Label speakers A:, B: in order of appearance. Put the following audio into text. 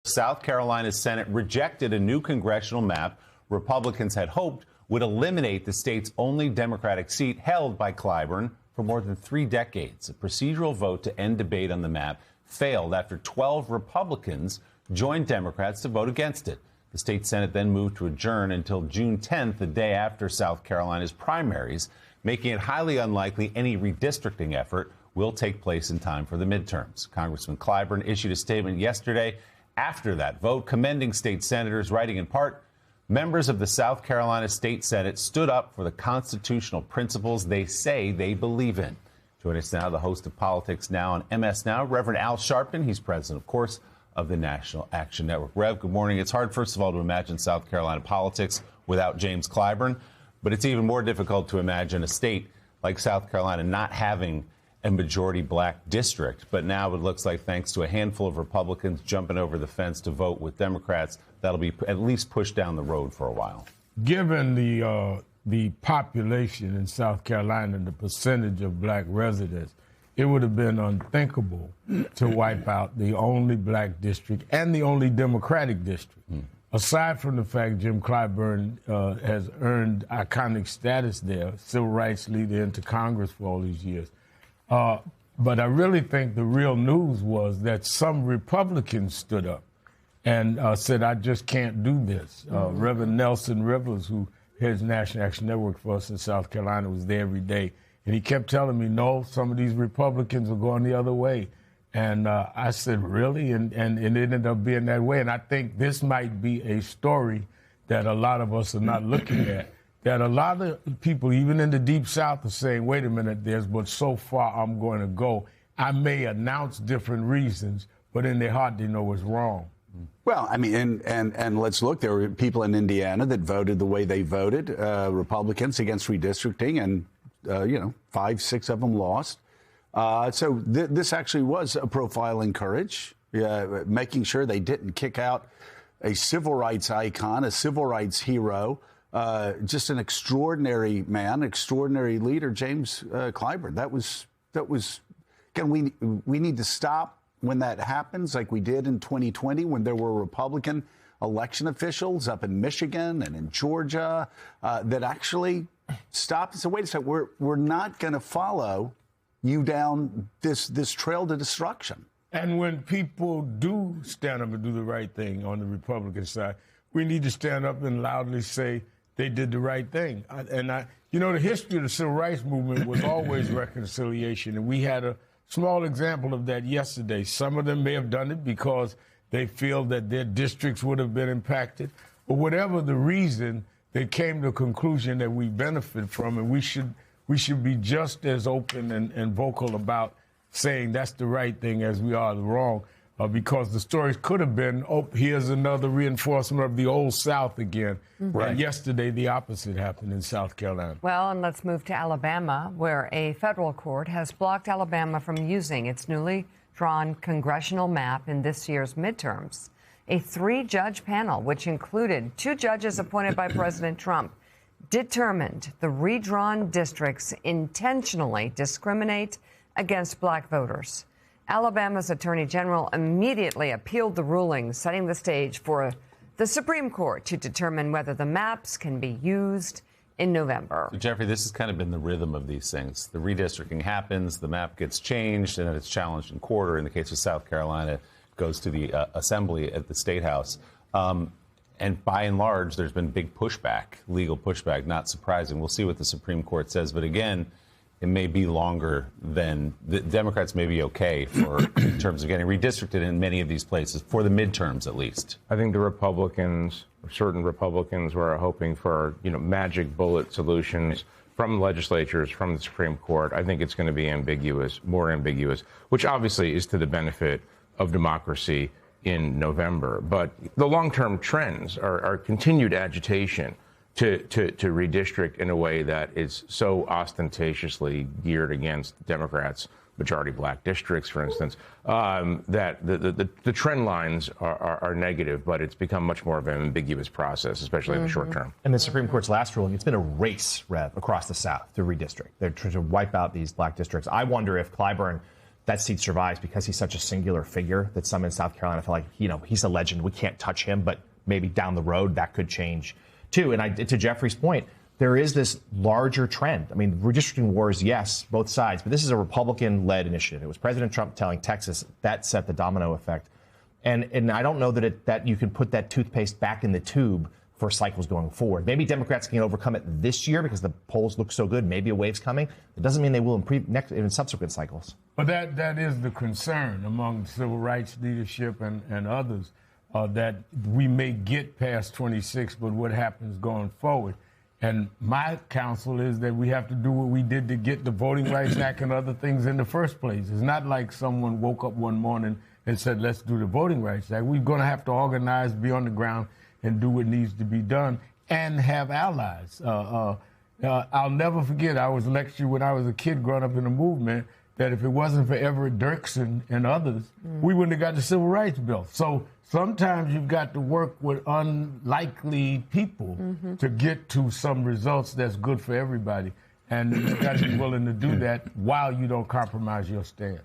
A: South Carolina's Senate rejected a new congressional map Republicans had hoped would eliminate the state's only Democratic seat held by Clyburn for more than 3 decades. A procedural vote to end debate on the map failed after 12 Republicans joined Democrats to vote against it. The state Senate then moved to adjourn until June 10th, the day after South Carolina's primaries, making it highly unlikely any redistricting effort will take place in time for the midterms. Congressman Clyburn issued a statement yesterday after that vote, commending state senators, writing in part, members of the South Carolina State Senate stood up for the constitutional principles they say they believe in. Join us now, the host of Politics Now on MS Now, Reverend Al Sharpton. He's president, of course, of the National Action Network. Rev, good morning. It's hard, first of all, to imagine South Carolina politics without James Clyburn, but it's even more difficult to imagine a state like South Carolina not having a majority black district. But now it looks like, thanks to a handful of Republicans jumping over the fence to vote with Democrats, that'll be at least pushed down the road for a while.
B: Given the population in South Carolina and the percentage of black residents, it would have been unthinkable to wipe out the only black district and the only Democratic district. Aside from the fact Jim Clyburn has earned iconic status there, civil rights leader into Congress for all these years. But I really think the real news was that some Republicans stood up and said, I just can't do this. Reverend Nelson Rivers, who heads National Action Network for us in South Carolina, was there every day. And he kept telling me, no, some of these Republicans are going the other way. And I said, really? And it ended up being that way. And I think this might be a story that a lot of us are not looking at, that a lot of people, even in the Deep South, are saying, wait a minute, but so far I'm going to go. I may announce different reasons, but in their heart they know what's wrong.
C: Well, I mean, and let's look. There were people in Indiana that voted the way they voted, Republicans against redistricting, and 5, 6 of them lost. So this actually was a profile in courage, making sure they didn't kick out a civil rights icon, a civil rights hero, just an extraordinary man, extraordinary leader, James Clyburn. That was again, we need to stop when that happens, like we did in 2020 when there were Republican election officials up in Michigan and in Georgia that actually stopped and said, wait a second, we're not going to follow you down this trail to destruction.
B: And when people do stand up and do the right thing on the Republican side, we need to stand up and loudly say they did the right thing. The history of the civil rights movement was always reconciliation, and we had a small example of that yesterday. Some of them may have done it because they feel that their districts would have been impacted, but whatever the reason, they came to a conclusion that we benefit from, and we should be just as open and vocal about saying that's the right thing as we are the wrong, because the stories could have been, here's another reinforcement of the old South again. Right. And yesterday, the opposite happened in South Carolina.
D: Well, and let's move to Alabama, where a federal court has blocked Alabama from using its newly drawn congressional map in this year's midterms. A 3-judge panel, which included 2 judges appointed by President Trump, determined the redrawn districts intentionally discriminate against black voters. Alabama's Attorney General immediately appealed the ruling, setting the stage for the Supreme Court to determine whether the maps can be used in November.
A: So, Jeffrey, this has kind of been the rhythm of these things. The redistricting happens, the map gets changed, and then it's challenged in court. In the case of South Carolina, it goes to the assembly at the State House. And by and large, there's been big pushback, legal pushback, not surprising. We'll see what the Supreme Court says. But again, it may be longer than the Democrats may be okay for in terms of getting redistricted in many of these places for the midterms, at least.
E: I think the Republicans, certain Republicans, were hoping for magic bullet solutions from legislatures, from the Supreme Court. I think it's going to be ambiguous, more ambiguous, which obviously is to the benefit of democracy in November. But the long-term trends are continued agitation to redistrict in a way that is so ostentatiously geared against Democrats, majority black districts, for instance, that the trend lines are negative, but it's become much more of an ambiguous process, especially in the short term.
F: And the Supreme Court's last ruling, it's been a race, Rev, across the South to redistrict. They're trying to wipe out these black districts. I wonder if Clyburn that seat survives because he's such a singular figure that some in South Carolina feel like, he's a legend. We can't touch him, but maybe down the road that could change too. And to Jeffrey's point, there is this larger trend. I mean, redistricting wars, yes, both sides, but this is a Republican-led initiative. It was President Trump telling Texas that set the domino effect. And I don't know that you can put that toothpaste back in the tube for cycles going forward. Maybe Democrats can overcome it this year because the polls look so good. Maybe a wave's coming. It doesn't mean they will in subsequent cycles.
B: But that is the concern among civil rights leadership and others, that we may get past 26, but what happens going forward? And my counsel is that we have to do what we did to get the Voting Rights Act and other things in the first place. It's not like someone woke up one morning and said, let's do the Voting Rights Act. We're going to have to organize, be on the ground, and do what needs to be done, and have allies. I'll never forget, I was lectured when I was a kid growing up in the movement that if it wasn't for Everett Dirksen and others, we wouldn't have got the Civil Rights Bill. So sometimes you've got to work with unlikely people to get to some results that's good for everybody. And you've got to be willing to do that while you don't compromise your stand.